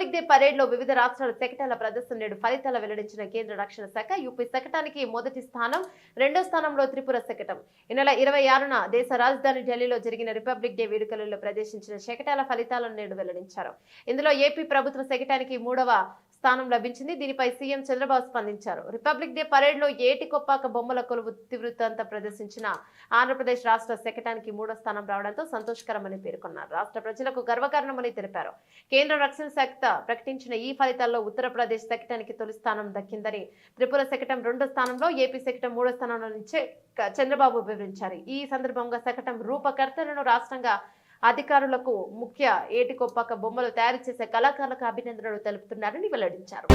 Republic day parade లో వివిధ రాష్ట్రాల శకటాల ప్రదర్శన నేడు ఫలితాలు వెల్లడించిన కేంద్ర రక్షణ శాఖ యూపీ శకటానికి మొదటి స్థానం, రెండో స్థానంలో త్రిపుర శకటం. ఈ నెల 26న దేశ రాజధాని ఢిల్లీలో జరిగిన రిపబ్లిక్ డే వేడుకలలో ప్రదర్శించిన శకటాల ఫలితాలను నేడు వెల్లడించారు. ఇందులో ఏపీ ప్రభుత్వ శకటానికి 3వ స్థానం లభించింది. దీనిపై సీఎం చంద్రబాబు స్పందించారు. రిపబ్లిక్ డే పరేడ్ లో ఏటికొప్పాక బొమ్మల కొలువు ఇతివృత్తంతో ప్రదర్శించిన ఆంధ్రప్రదేశ్ రాష్ట్ర శకటానికి 3వ స్థానం రావడంతో సంతోషకరమని పేర్కొన్నారు. రాష్ట్ర ప్రజలకు గర్వకారణమని తెలిపారు. కేంద్ర రక్షణ శాఖ ప్రకటించిన ఈ ఫలితాల్లో ఉత్తరప్రదేశ్ శకటానికి తొలి స్థానం దక్కిందని, త్రిపుర శకటం 2వ స్థానంలో, ఏపీ శకటం 3వ స్థానంలో నుంచి చంద్రబాబు వివరించారు. ఈ సందర్భంగా శకటం రూపకర్తలను రాష్ట్రంగా అధికారులకు ముఖ్య ఏటికొప్పాక బొమ్మలు తయారు చేసే కళాకారులకు అభినందనలు తెలుపుతున్నారని వెల్లడించారు.